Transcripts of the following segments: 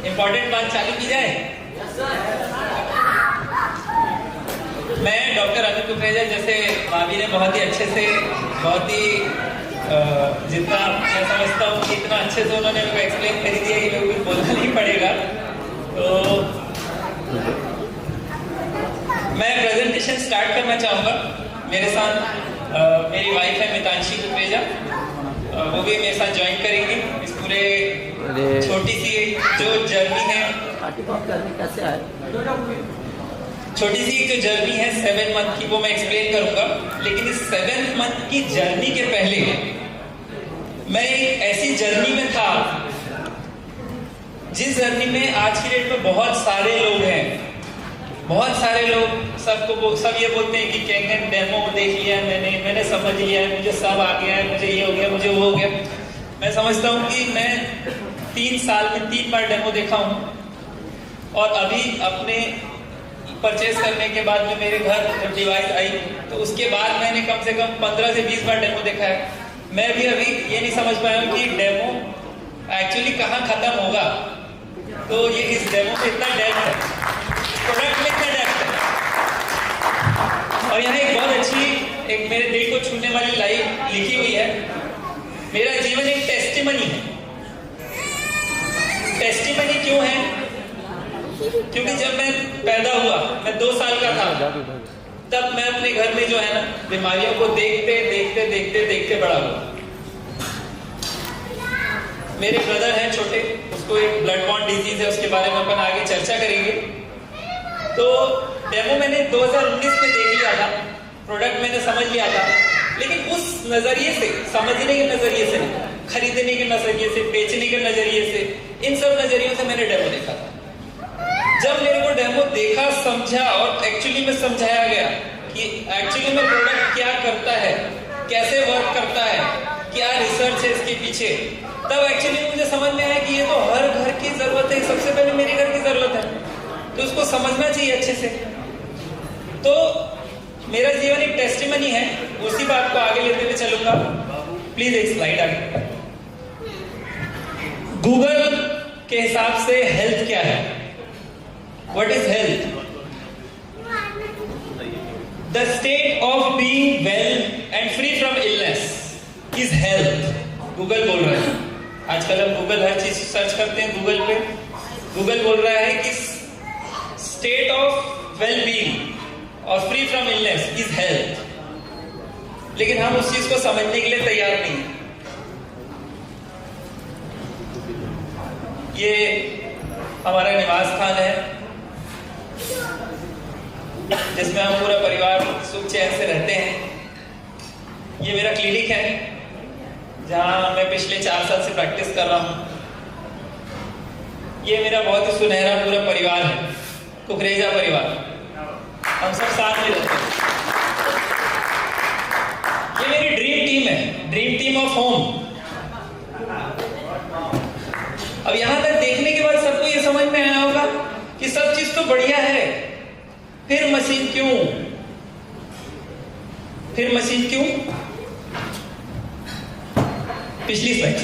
Important बात चालू की जाए। मैं डॉक्टर अमित कुकरेजा, जैसे भाभी ने बहुत ही अच्छे से, बहुत ही जितना मैं समझता हूँ कि इतना अच्छे से उन्होंने मेरे को एक्सप्लेन कर दिया कि मेरे को कुछ बोलना नहीं पड़ेगा। तो मैं प्रेजेंटेशन स्टार्ट करना चाहूँगा। मेरे साथ मेरी वाइफ है मितांशी कुकरेजा, वो भी मेरे साथ ज्वाइन करेंगे इस पूरे छोटी सी जो जर्नी है। छोटी सी जो जर्नी है 7 मंथ की, वो मैं एक्सप्लेन करूंगा। लेकिन इस 7 मंथ की जर्नी के पहले मैं एक ऐसी जर्नी में था जिस जर्नी में आज की डेट में बहुत सारे लोग हैं। बहुत सारे लोग सब ये बोलते हैं कि कहेंगे डेमो देख लिया है मैंने समझ लिया है, मुझे सब आ गया है, मुझे ये हो गया, मुझे वो हो गया। मैं समझता हूँ कि मैं 3 साल में 3 बार डेमो देखा हूँ। और अभी अपने परचेज करने के बाद में मेरे घर जब डिवाइस आई तो उसके बाद मैंने कम से कम 15 से 20 बार डेमो देखा है। मैं भी अभी ये नहीं समझ पाया हूँ कि डेमो एक्चुअली कहाँ खत्म होगा। तो ये इस डेमो में इतना डेप्थ है, प्रोडक्ट में इतना डेप्थ है। और यहाँ एक बहुत अच्छी, एक मेरे दिल को छूने वाली लाइन लिखी हुई है, मेरा जीवन एक टेस्टिमनी है। टेस्टिमनी क्यों है? क्योंकि जब मैं पैदा हुआ, मैं 2 साल का था, तब मैं अपने घर में जो है ना बीमारियों को देखते देखते देखते देखते बड़ा हुआ। मेरे ब्रदर हैं छोटे, उसको एक ब्लड बॉर्न डिजीज है, उसके बारे में अपन आगे चर्चा करेंगे। तो डेमो मैंने 2019 में देख लिया था, प्रोडक्ट मैंने समझ लिया था, लेकिन उस नजरिए से, समझने के नजरिए से, खरीदने के नजरिए से, बेचने के नजरिए से, इन सब नजरियों से मैंने डेमो देखा था। जब मेरे को डेमो देखा, समझा और एक्चुअली में समझाया गया कि एक्चुअली में प्रोडक्ट क्या करता है, कैसे वर्क करता है, क्या रिसर्च है इसके पीछे, तब एक्चुअली मुझे समझ में आया कि ये तो हर घर की जरूरत है। सबसे पहले मेरे घर की जरूरत है, तो उसको समझना चाहिए अच्छे से। तो मेरा जीवन एक टेस्टिमनी है, उसी बात को आगे लेते हुए चलूंगा। प्लीज एक स्लाइड आगे। गूगल के हिसाब से हेल्थ क्या है? What is health? The state of being well and free from illness is health. Google बोल रहा है। आजकल हम गूगल हर चीज सर्च करते हैं गूगल पे। गूगल बोल रहा है कि स्टेट ऑफ वेल बीइंग और free from illness is health. लेकिन हम उस चीज को समझने के लिए तैयार नहीं हैं। ये हमारा निवास स्थान है जिसमें हम पूरा परिवार सुख चैन से रहते हैं। ये मेरा क्लिनिक है जहां मैं पिछले 4 साल से प्रैक्टिस कर रहा हूं। ये मेरा बहुत ही सुनहरा पूरा परिवार है, कुकरेजा परिवार। हम सब साथ में रहते हैं। ये मेरी ड्रीम टीम है, ड्रीम टीम ऑफ होम। अब यहां तक देखने के बाद सबको ये समझ में आया होगा कि सब चीज तो बढ़िया है, फिर मशीन क्यों? फिर मशीन क्यों? पिछली स्लाइड।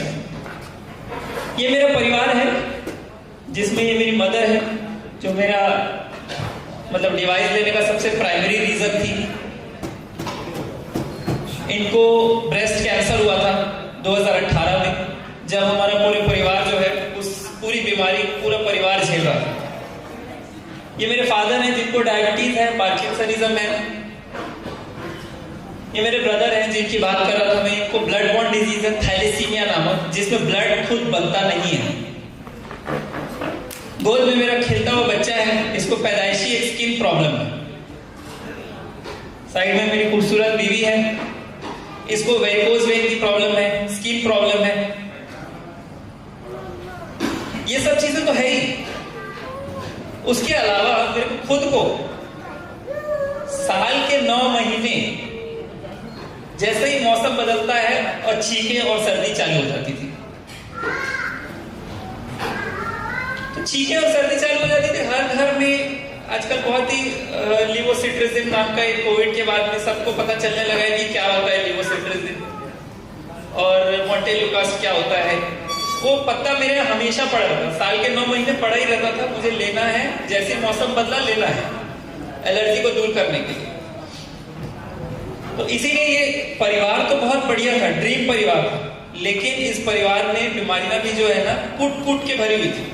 ये मेरा परिवार है जिसमें ये मेरी मदर है जो मेरा मतलब डिवाइस लेने का सबसे प्राइमरी रीजन थी। इनको ब्रेस्ट कैंसर हुआ था 2018 में, जब हमारा पूरे परिवार जो है उस पूरी बीमारी पूरा परिवार झेल रहा था। ये मेरे फादर हैं जिनको डायबिटीज है, पार्किंसनिज्म है। ये मेरे ब्रदर हैं जिनकी बात कर रहा था मैं, इनको ब्लड बॉर्न डिजीज है, थैलेसीमिया नामक, जिसमें ब्लड खुद बनता नहीं है। गोद में मेरा खेलता हुआ बच्चा है, इसको पैदाइशी एक स्किन प्रॉब्लम है। साइड में मेरी खूबसूरत बीवी है, इसको वेरिकोज वेन की प्रॉब्लम है, स्किन प्रॉब्लम है। ये सब चीजें तो है ही। उसके अलावा मेरे को खुद को साल के 9 महीने जैसे ही मौसम बदलता है और छींकें और सर्दी चालू हो जाती थी। तो छींकें और सर्दी चालू हो जाती थी हर घर में। आजकल बहुत ही लिवोसिट्रिजिन नाम का एक कोविड के बाद में सबको पता चलने लगा है कि क्या होता है लिवोसिट्रिजिन और मोंटेलुकास्ट क्या होता है। वो पत्ता मेरे हमेशा पड़ा रहता, साल के 9 महीने पड़ा ही रहता था, मुझे लेना है, जैसे मौसम बदला लेना है, एलर्जी को दूर करने के लिए। तो इसीलिए ये परिवार तो बहुत बढ़िया था, ड्रीम परिवार था, लेकिन इस परिवार में बीमारियां भी जो है ना कूट कूट के भरी हुई थी,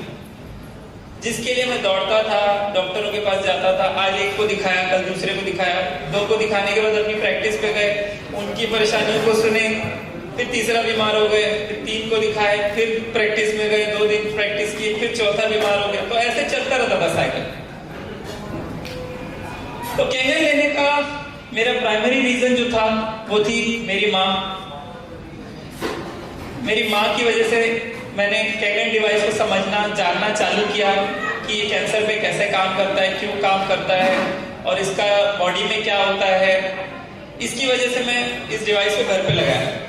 जिसके लिए मैं दौड़ता था, डॉक्टरों के पास जाता था, आज एक को दिखाया, कल दूसरे को दिखाया, 2 को दिखाने के बाद अपनी प्रैक्टिस पे गए, उनकी परेशानियों को सुने, फिर तीसरा बीमार हो गए, फिर 3 को दिखाए, फिर प्रैक्टिस में गए, 2 दिन प्रैक्टिस की, फिर चौथा बीमार हो गया। तो ऐसे चलता रहता था साइकिल। तो कैंगन लेने का मेरा प्राइमरी रीजन जो था वो थी मेरी माँ। मेरी माँ की वजह से मैंने कैंगन डिवाइस को समझना, जानना चालू किया कि ये कैंसर पे कैसे काम करता है, क्यों काम करता है और इसका बॉडी में क्या होता है। इसकी वजह से मैं इस डिवाइस को घर पे लगाया।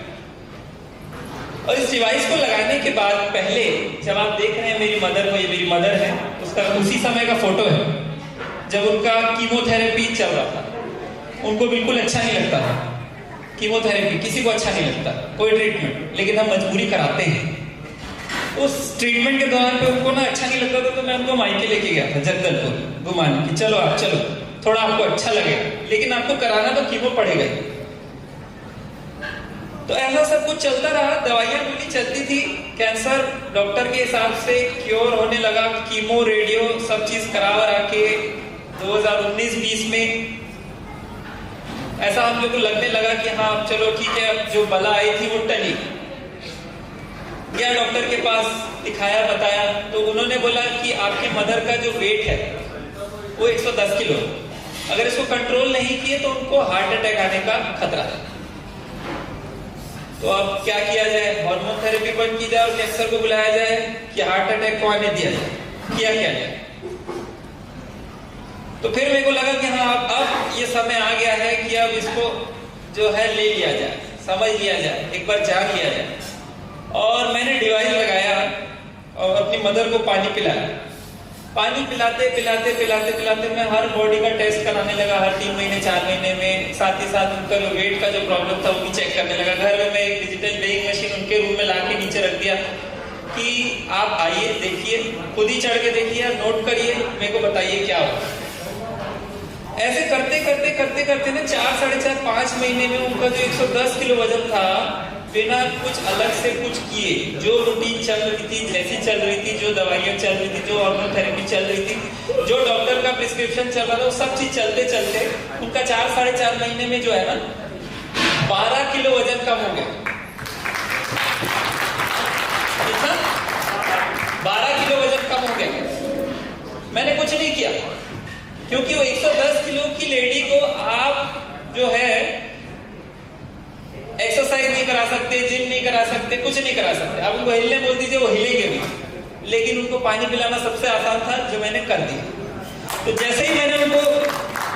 और इस डिवाइस को लगाने के बाद पहले जब आप देख रहे हैं मेरी मदर को, ये मेरी मदर है, उसका उसी समय का फोटो है जब उनका कीमोथेरेपी चल रहा था। उनको बिल्कुल अच्छा नहीं लगता था कीमोथेरेपी, किसी को अच्छा नहीं लगता कोई ट्रीटमेंट, लेकिन हम मजबूरी कराते हैं। उस ट्रीटमेंट के दौरान पे उनको ना अच्छा नहीं लगता था, तो मैं उनको मायके लेके गया था जगदलपुर घुमाने की, चलो आप चलो, थोड़ा आपको अच्छा लगेगा, लेकिन आपको कराना तो कीमो पड़ेगा। तो ऐसा सब कुछ चलता रहा, दवाइयां गोली चलती थी, कैंसर डॉक्टर के हिसाब से क्योर होने लगा, कीमो रेडियो सब चीज करा के 2019-20 में ऐसा हम लोग को लगने लगा कि हाँ चलो ठीक है, अब जो बला आई थी वो टली। गया डॉक्टर के पास, दिखाया, बताया, तो उन्होंने बोला कि आपकी मदर का जो वेट है वो 110 किलो, अगर इसको कंट्रोल नहीं किए तो उनको हार्ट अटैक आने का खतरा है। तो अब क्या किया जाए, हार्मोन थेरेपी बंद की जाए और कैंसर को बुलाया जाए कि हार्ट अटैक को आने दिया जाए, किया क्या जाए। तो फिर मेरे को लगा कि हाँ अब ये समय आ गया है कि अब इसको जो है ले लिया जाए, समझ लिया जाए, एक बार जान लिया जाए। और मैंने डिवाइस लगाया और अपनी मदर को पानी पिलाया। पानी पिलाते पिलाते पिलाते पिलाते मैं हर बॉडी का टेस्ट कराने लगा, हर 3 महीने 4 महीने में। साथ ही साथ उनका जो वेट का जो प्रॉब्लम था वो भी चेक करने लगा। घर में मैं एक डिजिटल वेइंग मशीन उनके रूम में लाके नीचे रख दिया कि आप आइए, देखिए, खुद ही चढ़ के देखिए, नोट करिए, मेरे को बताइए क्या हो। ऐसे करते करते करते करते ना 4, 4.5, 5 महीने में उनका जो 110 किलो वजन था, बिना कुछ अलग से कुछ किए, जो रूटीन चल रही थी, जैसी चल रही थी, जो दवाइयां चल रही थी, जो हार्मोन थेरेपी चल रही थी, जो डॉक्टर का प्रिस्क्रिप्शन चल रहा था, वो सब चीज चलते चलते उनका 4, 4.5 महीने में जो है ना 12 किलो वजन कम हो गया। कितना? 12 किलो वजन कम हो गया। मैंने कुछ नहीं किया, क्योंकि वो 110 किलो की लेडी को आप जो है एक्सरसाइज नहीं करा सकते, जिम नहीं करा सकते, कुछ नहीं करा सकते। आप उनको हिलने बोल दीजिए, वो हिलेंगे भी, लेकिन उनको पानी पिलाना सबसे आसान था, जो मैंने कर दिया। तो जैसे ही मैंने उनको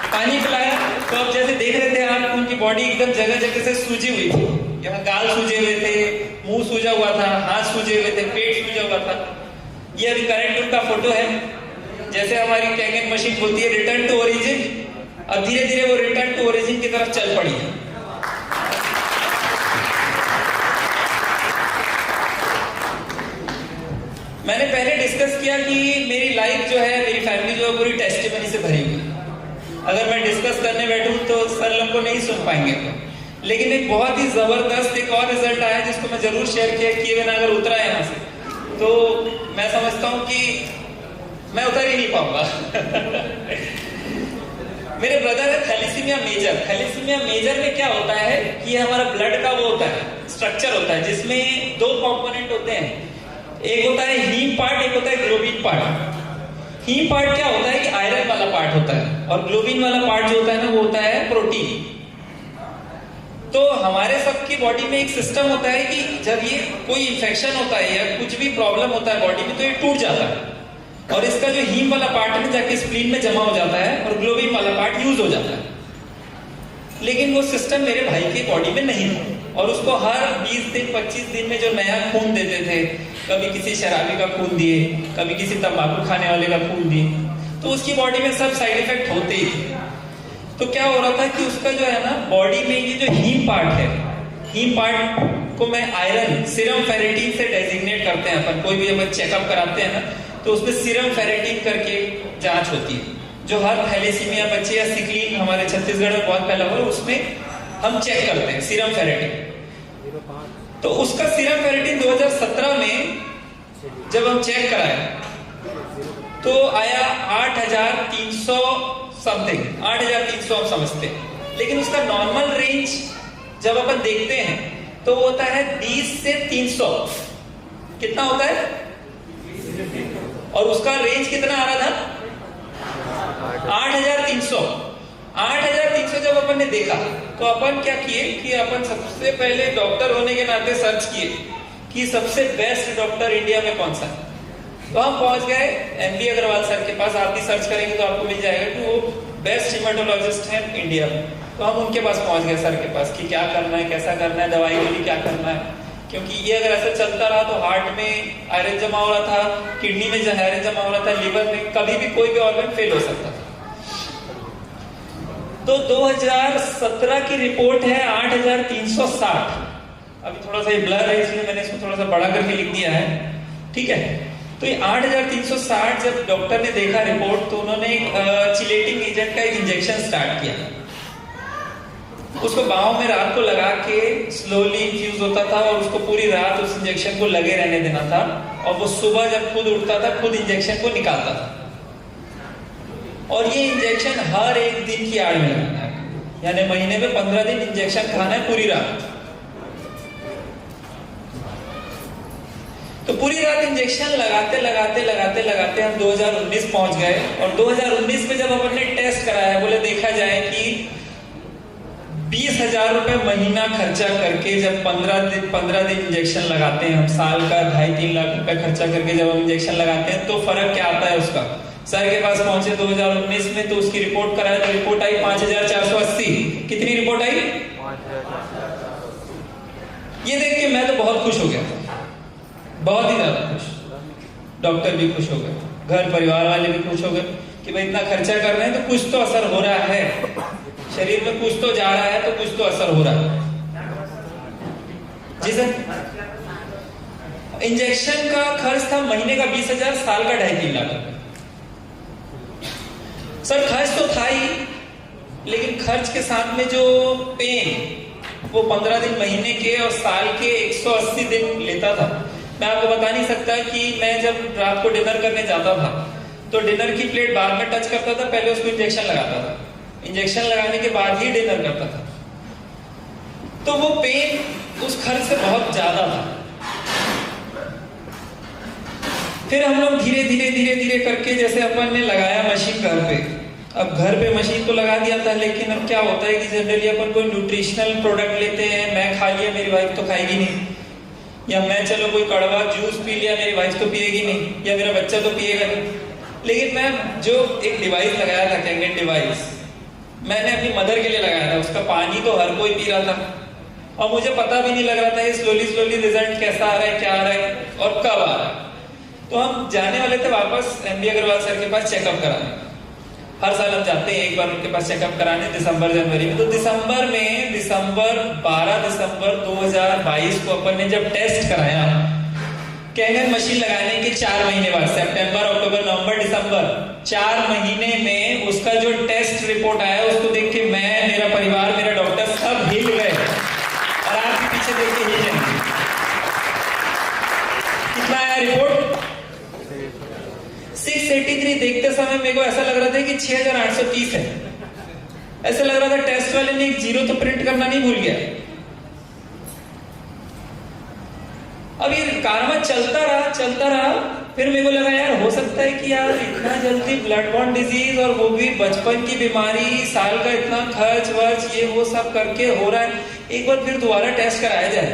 पानी पिलाया, तो अब जैसे देख रहे थे आप, उनकी बॉडी एकदम जगह जगह से सूजी हुई थी। यहाँ गाल सूजे हुए थे, मुंह सूजा हुआ था, हाथ सूजे हुए थे, पेट सूजा हुआ था। ये अभी करंट उनका फोटो है। जैसे हमारी कैंगन मशीन बोलती है रिटर्न टू ओरिजिन, अब धीरे धीरे वो रिटर्न टू ओरिजिन की तरफ चल पड़ी है। मैंने पहले डिस्कस किया कि मेरी लाइफ जो है, मेरी फैमिली जो है, पूरी टेस्टिमनी से भरी हुई। अगर मैं डिस्कस करने बैठूं तो सर लोग को नहीं सुन पाएंगे। लेकिन एक बहुत ही जबरदस्त एक और रिजल्ट आया जिसको मैं जरूर शेयर किए बिना अगर उतरा यहाँ से, तो मैं समझता हूँ कि मैं उतर ही नहीं पाऊंगा। मेरे ब्रदर है थैलेसीमिया मेजर। थैलेसीमिया मेजर में क्या होता है कि हमारा ब्लड का वो होता है, स्ट्रक्चर होता है, जिसमें 2 कंपोनेंट होते हैं। एक होता है हीम पार्ट, एक होता है ग्लोबिन पार्ट। हीम पार्ट क्या होता है कि आयरन वाला पार्ट होता है, और ग्लोबिन वाला पार्ट जो होता है ना, वो होता है प्रोटीन। तो हमारे सबकी बॉडी में एक सिस्टम होता है कि जब ये कोई इंफेक्शन होता है या कुछ भी प्रॉब्लम होता है बॉडी में, तो ये टूट जाता है, और इसका जो हीम वाला पार्ट है जाके स्प्लीन में जमा हो जाता है, और ग्लोबिन वाला पार्ट यूज हो जाता है। लेकिन वो सिस्टम मेरे भाई की बॉडी में नहीं था, और उसको हर 20 दिन 25 दिन में जो नया खून देते थे, कभी किसी शराबी का खून दिए, कभी किसी तंबाकू खाने वाले का खून दिए, तो उसकी बॉडी में सब साइड इफेक्ट होते ही थे। तो क्या हो रहा था कि उसका जो है ना बॉडी में ये जो हीम पार्ट है, हीम पार्ट को मैं आयरन सीरम फेरेटिन से डेजिग्नेट करते हैं अपन, कोई भी अपन चेकअप कराते हैं ना तो उसमें सीरम फेरेटिन करके जांच होती है, जो हर थैलेसीमिया बच्चे या सिकलीन हमारे छत्तीसगढ़ में बहुत फैला हुआ है, उसमें हम चेक करते हैं सीरम फेरेटिन। तो उसका सीरम फेरेटिन 2017 में जब हम चेक कराए तो आया 8,300 समथिंग, 8,300 हम समझते हैं, लेकिन उसका नॉर्मल रेंज जब अपन देखते हैं तो वो होता है 20 से 300। कितना होता है? और उसका रेंज कितना आ रहा था? 8,300। 8,300 जब अपन ने देखा तो अपन क्या किए कि अपन सबसे पहले डॉक्टर होने के नाते सर्च किए कि सबसे बेस्ट डॉक्टर इंडिया में कौन सा है। तो हम पहुंच गए एमबी अग्रवाल सर के पास। आप भी सर्च करेंगे तो आपको मिल जाएगा कि वो बेस्ट हिमेटोलॉजिस्ट हैं इंडिया में। तो हम उनके पास पहुंच गए सर के पास कि क्या करना है, कैसा करना है, दवाई गोली क्या करना है, क्योंकि ये अगर ऐसा चलता रहा तो हार्ट में आयरन जमा हो रहा था, किडनी में आयरन जमा हो रहा था, लिवर में, कभी भी कोई भी ऑर्गन फेल हो सकता था। तो 2017 की रिपोर्ट है 8,360। अभी थोड़ा सा ये ब्लर है इसलिए मैंने इसको थोड़ा सा बड़ा करके लिख दिया है, ठीक है। तो ये 8,360 जब डॉक्टर ने देखा रिपोर्ट तो उन्होंने एक चिलेटिंग एजेंट का एक इंजेक्शन स्टार्ट किया। उसको बाहों में रात को लगा के स्लोली इन्फ्यूज होता था और उसको पूरी रात उस इंजेक्शन को लगे रहने देना था, और वो सुबह जब खुद उठता था खुद इंजेक्शन को निकालता था। और ये इंजेक्शन हर एक दिन की आड़ में लगाना है, यानी महीने में 15 दिन इंजेक्शन खाना है पूरी रात। तो पूरी रात इंजेक्शन लगाते लगाते लगाते लगाते हम 2019 पहुंच गए। और 2019 में जब अपन ने टेस्ट कराया, बोले देखा जाए कि 20,000 रुपए महीना खर्चा करके जब 15 दिन इंजेक्शन लगाते हैं हम, साल का 2.5-3 लाख रुपए खर्चा करके जब हम इंजेक्शन लगाते हैं तो फर्क क्या आता है उसका। सर के पास पहुंचे 2019 में तो उसकी रिपोर्ट कराया तो रिपोर्ट आई 5,480। कितनी रिपोर्ट आई? ये देख के मैं तो बहुत खुश हो गया था, बहुत ही ज्यादा खुश। डॉक्टर भी खुश हो गए, घर परिवार वाले भी खुश हो गए कि भाई इतना खर्चा कर रहे हैं तो कुछ तो असर हो रहा है, शरीर में कुछ तो जा रहा है, तो कुछ तो असर हो रहा है। जी सर, इंजेक्शन का खर्च था महीने का 20,000, साल का 2.5-3 लाख। सर खर्च तो था ही, लेकिन खर्च के साथ में जो पेन वो 15 दिन महीने के और साल के 180 दिन लेता था। मैं आपको बता नहीं सकता कि मैं जब रात को डिनर करने जाता था तो डिनर की प्लेट बाद में टच करता था, पहले उसको इंजेक्शन लगाता था, इंजेक्शन लगाने के बाद ही डिनर करता था। तो वो पेन उस खर्च से बहुत ज्यादा था। फिर हम लोग धीरे धीरे धीरे धीरे करके जैसे अपन ने लगाया मशीन घर पे। अब घर पे मशीन तो लगा दिया था, लेकिन अब क्या होता है कि जनरली अपन कोई न्यूट्रिशनल प्रोडक्ट लेते हैं, मैं खा लिया मेरी वाइफ तो खाएगी नहीं, या मैं चलो कोई कड़वा जूस पी लिया मेरी वाइफ तो पिएगी नहीं, या मेरा बच्चा तो पिएगा नहीं। लेकिन मैं जो एक डिवाइस लगाया था, कैंगेट डिवाइस, मैंने अपनी मदर के लिए लगाया था। उसका पानी तो हर कोई पी रहा था और मुझे पता भी नहीं लग रहा था ये स्लोली स्लोली रिजल्ट कैसा आ रहा है, क्या आ रहा है और कब आ रहा है। तो हम जाने वाले थे वापस एमबी अग्रवाल सर के पास चेकअप कराने। हर साल हम जाते हैं एक बार उनके पास चेकअप कराने, दिसंबर जनवरी में। तो दिसंबर 12 दिसंबर 2022 को अपन ने जब टेस्ट कराया, कैंगन मशीन लगाने के 4 महीने बाद, सितंबर अक्टूबर नवंबर दिसंबर, 4 महीने में उसका जो टेस्ट रिपोर्ट आया उसको देख के मैं, मेरा परिवार, मेरा डॉक्टर सब हिल गए। और आप भी पीछे देख के हिल जाएंगे। कितना आया रिपोर्ट? 683। देखते समय मेरे को ऐसा लग रहा था कि 6,830 है। ऐसा लग रहा था टेस्ट वाले ने एक 0 तो प्रिंट करना नहीं भूल गया। अब ये कारवा चलता रहा। फिर मेरे को लगा यार हो सकता है कि यार इतना जल्दी ब्लड बॉर्न डिजीज और वो भी बचपन की बीमारी, साल का इतना खर्च वर्च ये वो सब करके हो रहा है, एक बार फिर दोबारा टेस्ट कराया जाए,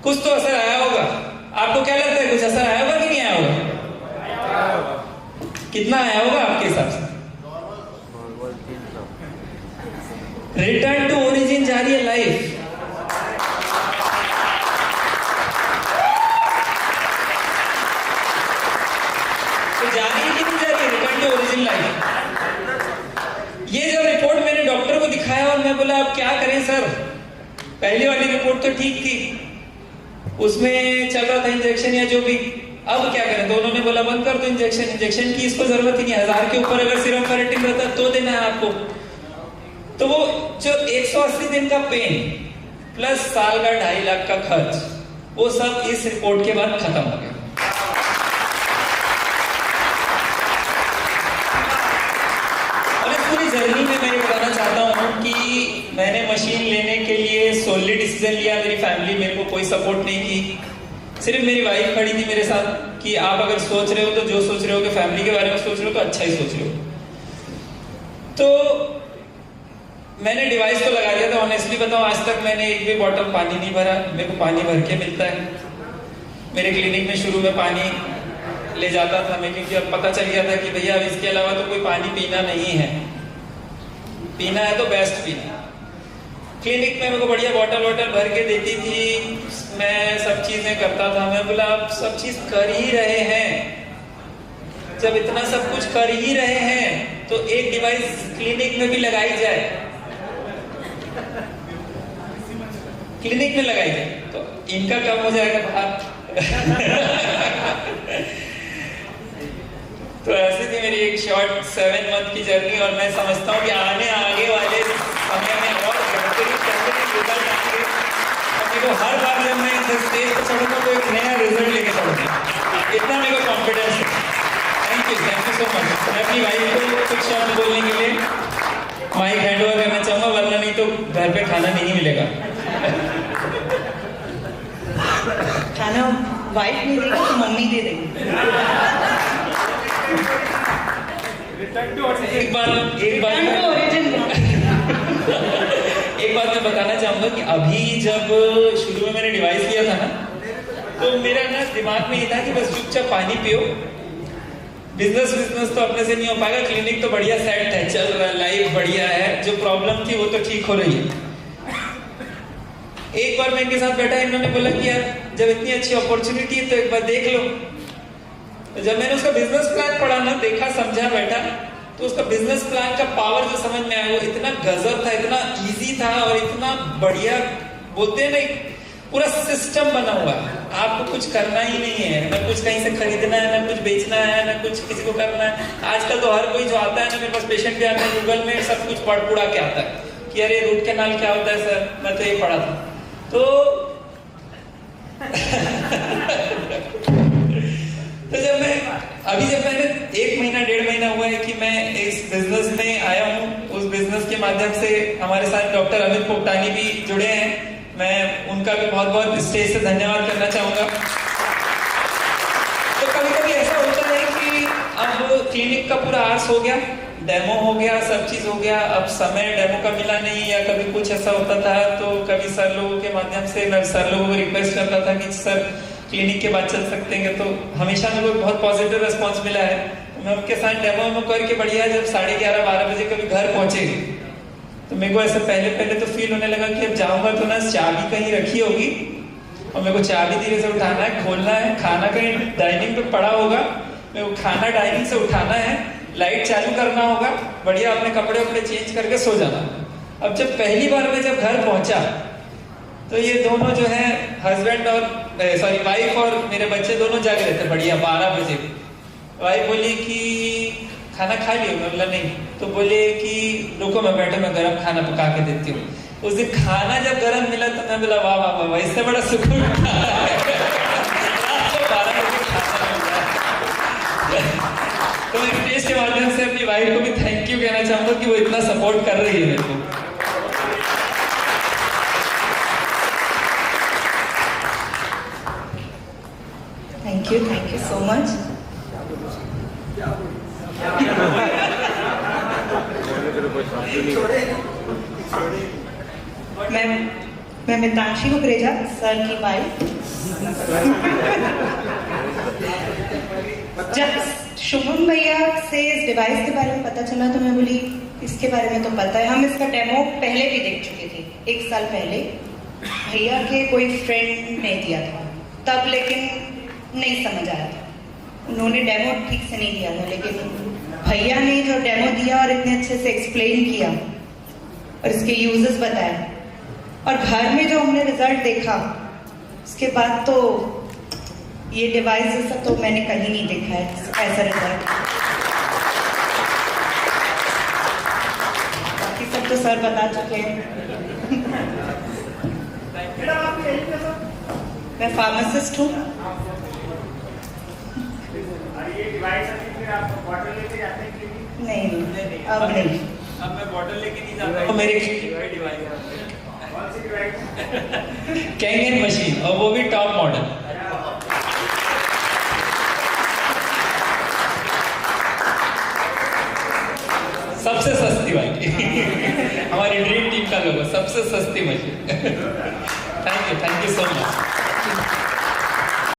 कुछ तो असर आया होगा। आपको क्या लगता है कुछ असर आया होगा कि नहीं आया होगा? कितना आया होगा आपके हिसाब से? रिटर्न टू ओरिजिन जा रही है लाइफ। तो जा रही है कि नहीं जा रही है रिटर्न टू ओरिजिन लाइफ? ये जब मैंने डॉक्टर को दिखाया और मैं बोला अब क्या करें सर, पहली वाली रिपोर्ट तो ठीक थी, उसमें चल रहा था इंजेक्शन या जो भी। अब क्या करें, दोनों ने बोला बंद कर दो इंजेक्शन, इंजेक्शन की इसको जरूरत ही नहीं, 1000 के ऊपर अगर सीरम फेरेटिन रहता तो देना है आपको। तो वो जो 180 दिन का पेन प्लस साल का 2.5 लाख का खर्च, वो सब इस रिपोर्ट के बाद खत्म हो गया। और इस पूरी जर्नी में मैं ये बताना चाहता हूँ कि मैंने मशीन लेने के लिए सोली डिसीजन लिया, मेरी फैमिली मेरे को कोई सपोर्ट नहीं की, सिर्फ मेरी वाइफ खड़ी थी मेरे साथ कि आप अगर सोच रहे हो तो जो सोच रहे हो कि फैमिली के बारे में सोच रहे हो तो अच्छा ही सोच रहे हो। तो मैंने डिवाइस तो लगा दिया था। ऑनेस्टली बताऊं, आज तक मैंने एक भी बॉटल पानी नहीं भरा। मेरे को पानी भर के मिलता है। मेरे क्लिनिक में शुरू में पानी ले जाता था मैं, क्योंकि अब पता चल गया था कि भैया अब इसके अलावा तो कोई पानी पीना नहीं है, पीना है तो बेस्ट पीना। क्लिनिक में मेरे को बढ़िया बॉटल वॉटल भर के देती थी, मैं सब चीजें करता था। मैं बोला आप सब चीज कर ही रहे हैं, जब इतना सब कुछ कर ही रहे हैं तो एक डिवाइस क्लिनिक में भी लगाई जाए, क्लिनिक में लगाई जाए तो इनका कम हो जाएगा बाहर। तो ऐसी थी मेरी एक शॉर्ट 7 मंथ की जर्नी, और मैं समझता हूँ कि आगे वाले समय में और रिजल्ट आएंगे। मेरे को हर बार जब मैं इस स्टेज पर चढ़ूंगा तो एक नया रिजल्ट लेके चढ़ूंगा, इतना मेरे को कॉन्फिडेंस है। Thank you so much. मैं अपनी वाइफ को कुछ शब्द बोलने के लिए माइक हैंड ओवर करना चाहूंगा, वरना नहीं तो घर पे खाना नहीं मिलेगा। खाना वाइफ नहीं देगी तो मम्मी दे देगी। एक बात मैं बताना चाहूंगा कि अभी जब शुरू में मैंने डिवाइस लिया था ना, तो मेरा ना दिमाग में ये था कि बस चुपचाप पानी पियो, बिजनेस तो अपने से नहीं हो पाएगा, क्लिनिक तो बढ़िया सेट है, चल रहा है, लाइफ बढ़िया है, जो प्रॉब्लम थी वो तो ठीक हो रही है। एक बार मैं इनके साथ बैठा, इन्होंने बोला कि यार जब इतनी अच्छी अपॉर्चुनिटी है तो एक बार देख लो। तो जब मैंने उसका बिजनेस प्लान पढ़ा ना, देखा, समझा, बैठा, तो उसका बिजनेस प्लान का पावर जो समझ में आया वो इतना गजब था, इतना इजी था और इतना बढ़िया, बोलते हैं ना पूरा सिस्टम बना हुआ है। आपको कुछ करना ही नहीं है, ना कुछ कहीं से खरीदना है, ना कुछ बेचना है, ना कुछ किसी को करना है। आजकल तो हर कोई जो आता है ना, मेरे पास पेशेंट भी आता है, गूगल में सब कुछ पढ़ पुढ़ा के आता है कि अरे रूट कैनाल क्या होता है सर, मैं तो ये पढ़ा था। तो जब मैंने 1 महीना 1.5 महीना हुआ है कि मैं इस बिजनेस में आया हूँ, उस बिजनेस के माध्यम से हमारे साथ डॉक्टर अमित पोपटानी भी जुड़े हैं। मैं उनका भी बहुत बहुत स्टेज से धन्यवाद करना चाहूंगा। तो कभी कभी ऐसा होता है कि अब क्लिनिक का पूरा आर्स हो गया, डेमो हो गया, सब चीज हो गया, अब समय डेमो का मिला नहीं, या कभी कुछ ऐसा होता था तो कभी सर लोगों के माध्यम से मैं सर लोगों को रिक्वेस्ट करता था कि सर क्लिनिक के बाद चल सकते हैं, तो हमेशा मेरे को बहुत पॉजिटिव रेस्पॉन्स मिला है। मैं उनके साथ डेमो करके बढ़िया, जब 11:30-12 बजे कभी घर पहुंचे तो मेरे को ऐसा पहले तो फील होने लगा कि अब जाऊंगा तो ना चाबी कहीं रखी होगी और मेरे को चाबी धीरे से उठाना है, खोलना है, खाना कहीं डाइनिंग पे पड़ा होगा, मेरे को खाना डाइनिंग से उठाना है, लाइट चालू करना होगा, बढ़िया अपने कपड़े वपड़े चेंज करके सो जाना। अब जब पहली बार मैं जब घर पहुंचा तो ये दोनों जो है हस्बैंड और वाइफ और मेरे बच्चे दोनों जाग रहे थे बढ़िया 12 बजे। वाइफ बोली कि खाना खा लियो, मैं बोला नहीं, तो बोले कि रुको मैं बैठो, मैं गरम खाना पका के देती हूँ। उस दिन खाना जब गरम मिला तो मैं बोला वाह वाह वाह, इससे बड़ा सुकून तो मैं स्टेज के माध्यम से अपनी वाइफ को भी थैंक यू कहना चाहूंगा कि वो इतना सपोर्ट कर रही है मेरे को। Thank you so much. मैं मितांशी कुकरेजा, सर की वाइफ। जब शुभम भैया से इस डिवाइस के बारे में पता चला तो मैं बोली इसके बारे में तो पता है, हम इसका डेमो पहले भी देख चुके थे 1 साल पहले, भैया के कोई फ्रेंड ने दिया था तब, लेकिन नहीं समझ आया था, उन्होंने डेमो ठीक से नहीं दिया था, लेकिन भैया ने जो डेमो दिया और इतने अच्छे से एक्सप्लेन किया और इसके यूजेस बताए और घर में जो हमने रिजल्ट देखा, उसके बाद तो ये डिवाइस जैसा तो मैंने कहीं नहीं देखा है ऐसा रिजल्ट। बाकी सब तो सर बता चुके हैं। मैं फार्मासिस्ट हूँ। नहीं अब नहीं। अब मैं बॉटल लेके नहीं जाता हूँ, मेरे कैंगन मशीन, और वो भी टॉप मॉडल। सबसे सस्ती भाई हमारी ड्रीम टीम का लोगो, सबसे सस्ती machine. Thank you so much.